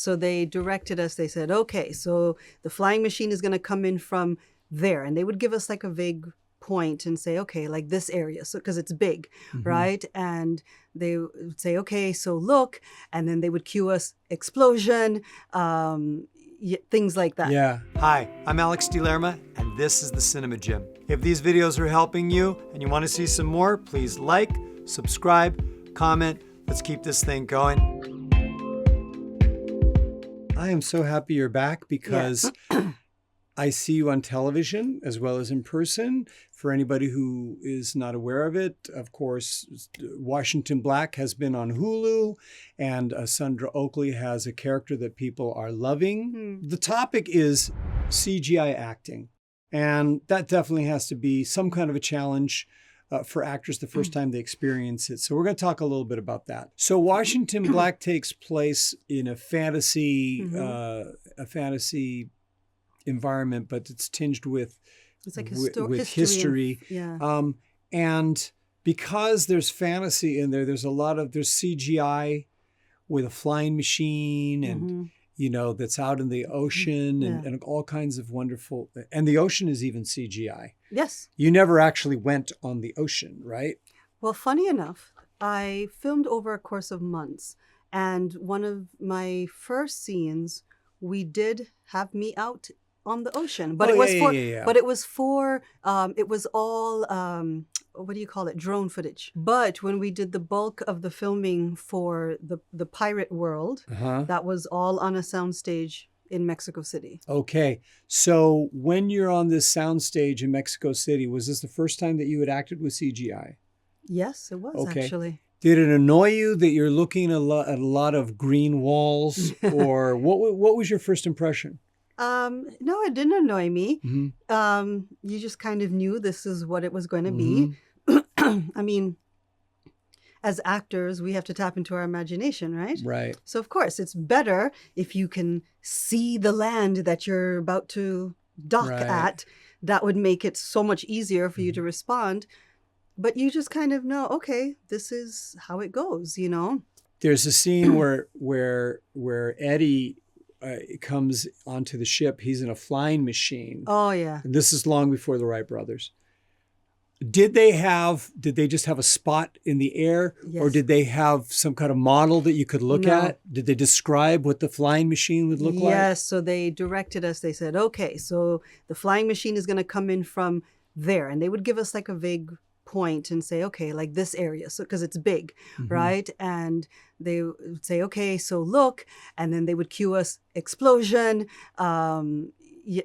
So they directed us, they said, okay, so the flying machine is going to come in from there. And they would give us like a vague point and say, okay, like this area. So, because it's big, right? And they would say, okay, so look, and then they would cue us explosion, things like that. Yeah. Hi, I'm Alex DeLerma, and this is the Cinema Gym. If these videos are helping you and you want to see some more, please like, subscribe, comment. Let's keep this thing going. I am so happy you're back because I see you on television as well as in person. For anybody who is not aware of it, of course, Washington Black has been on Hulu, and Sundra Oakley has a character that people are loving. The topic is CGI acting, and that definitely has to be some kind of a challenge for actors the first time they experience it. So we're going to talk a little bit about that. So Washington Black takes place in a fantasy environment, but it's tinged with like history. And because there's fantasy in there, there's CGI with a flying machine and that's out in the ocean and all kinds of wonderful, and the ocean is even CGI. Yes. You never actually went on the ocean, right? Well, funny enough, I filmed over a course of months, and one of my first scenes, we did have me out on the ocean, but it was all what do you call it, drone footage. But when we did the bulk of the filming for the pirate world, that was all on a soundstage in Mexico City. Okay, so when you're on this soundstage in Mexico City, was this the first time that you had acted with CGI? Yes, it was actually. Did it annoy you that you're looking at a lot of green walls, or what was your first impression? No, it didn't annoy me. You just kind of knew this is what it was going to be. I mean, as actors, we have to tap into our imagination, right? Right. So, of course, it's better if you can see the land that you're about to dock at. That would make it so much easier for you to respond. But you just kind of know, okay, this is how it goes, There's a scene where Eddie comes onto the ship. He's in a flying machine. Oh, yeah. And this is long before the Wright brothers. Did they just have a spot in the air? Yes. Or did they have some kind of model that you could look at? Did they describe what the flying machine would look like? Yes. So they directed us. They said, okay, so the flying machine is going to come in from there. And they would give us like a vague point and say, okay, like this area. So, because it's big, right? And they would say, okay, so look, and then they would cue us explosion,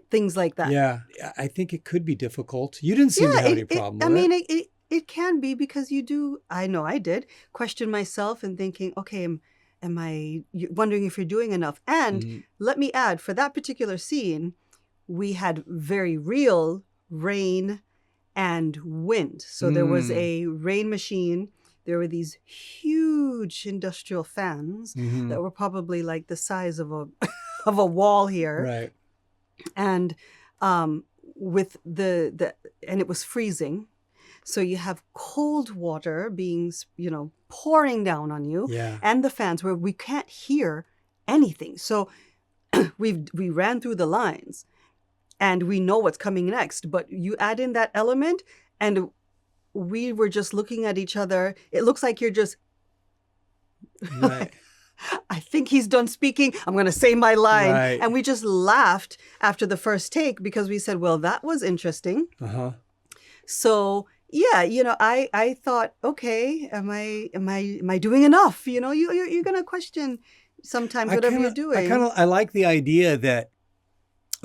things like that. Yeah, I think it could be difficult. You didn't seem to have any problem with it. I mean, it can be, because you do, I know I did, question myself and thinking, okay, am I wondering if you're doing enough? And let me add, for that particular scene, we had very real rain and wind. So there was a rain machine. There were these huge industrial fans that were probably like the size of a wall here. Right. And with and it was freezing. So you have cold water being, pouring down on you, and the fans where we can't hear anything. So we ran through the lines and we know what's coming next, but you add in that element and we were just looking at each other. It looks like you're just, right. I think he's done speaking. I'm going to say my line. Right. And we just laughed after the first take because we said, well, that was interesting. So yeah, I thought, okay, am I doing enough? You're going to question sometimes whatever you're doing. I like the idea that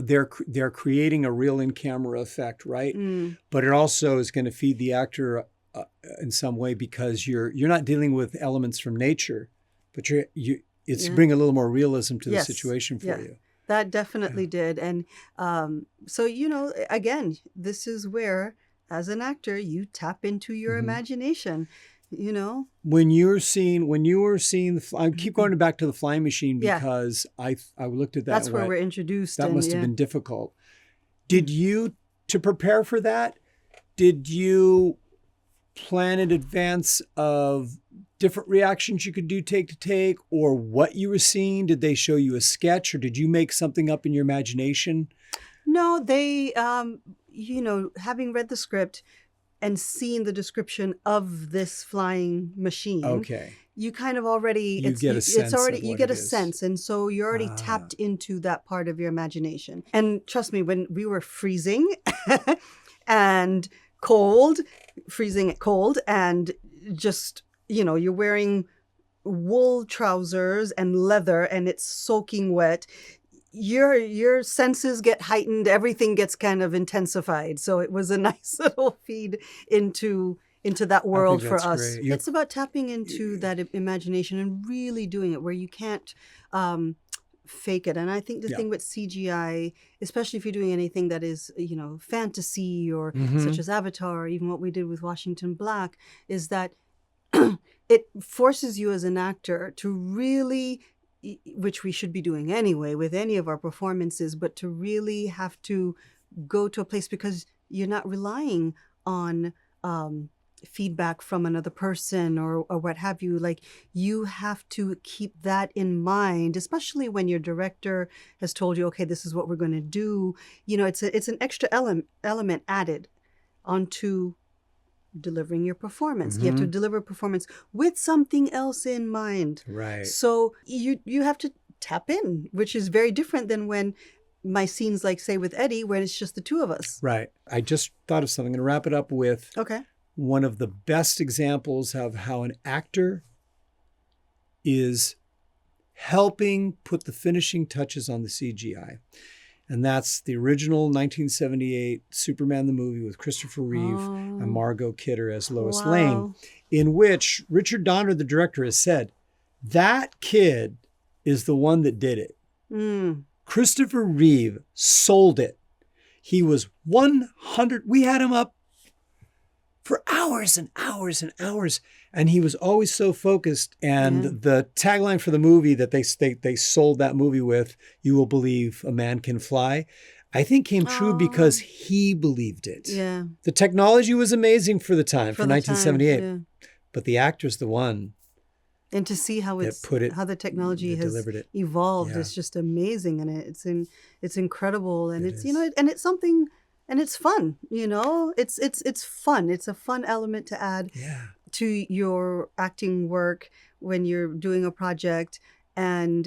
they're creating a real in-camera effect, right? But it also is going to feed the actor in some way, because you're not dealing with elements from nature, but it's bring a little more realism to the situation for you. That definitely did. And so, again, this is where, as an actor, you tap into your imagination. When you were seeing I keep going back to the flying machine because I looked at that. That's where we're introduced. That must have been difficult. Did you, to prepare for that, did you plan in advance of different reactions you could do take to take, or what you were seeing? Did they show you a sketch, or did you make something up in your imagination? No, they, having read the script and seen the description of this flying machine, Okay. you kind of already, You get a sense of you what get it a is. sense. And so you're already tapped into that part of your imagination. And trust me, when we were freezing and cold, freezing it cold, and just, you're wearing wool trousers and leather and it's soaking wet, your senses get heightened, everything gets kind of intensified. So it was a nice little feed into that world for us. Great. It's about tapping into that imagination and really doing it where you can't fake it. And I think the thing with CGI, especially if you're doing anything that is, fantasy or such as Avatar, or even what we did with Washington Black, is that it forces you as an actor to really, which we should be doing anyway with any of our performances, but to really have to go to a place, because you're not relying on feedback from another person or what have you. Like, you have to keep that in mind, especially when your director has told you, okay, this is what we're going to do. It's an extra element added onto delivering your performance. You have to deliver a performance with something else in mind. Right. So you have to tap in, which is very different than when my scenes, like say with Eddie, when it's just the two of us. Right. I just thought of something. I'm going to wrap it up with one of the best examples of how an actor is helping put the finishing touches on the CGI. And that's the original 1978 Superman the movie with Christopher Reeve and Margot Kidder as Lois Lane, in which Richard Donner, the director, has said, that kid is the one that did it. Christopher Reeve sold it. He was 100. We had him up for hours and hours and hours. And he was always so focused. And the tagline for the movie that they sold that movie with, "You will believe a man can fly," I think came true because he believed it. Yeah. The technology was amazing for the time, for 1978. Time, But the actor's the one. And to see how how the technology has evolved is just amazing, and it's incredible, and it's and it's something, and it's fun. It's fun. It's a fun element to add to your acting work when you're doing a project, and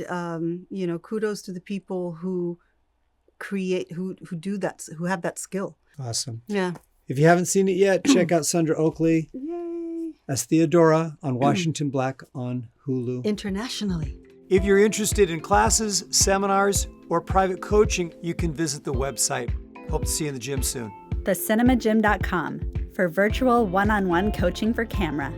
kudos to the people who create, who do that, who have that skill. Awesome. Yeah. If you haven't seen it yet, check out Sundra Oakley Yay. as Theodora on Washington Black on Hulu. Internationally. If you're interested in classes, seminars, or private coaching, you can visit the website. Hope to see you in the gym soon. TheCinemaGym.com for virtual one-on-one coaching for camera.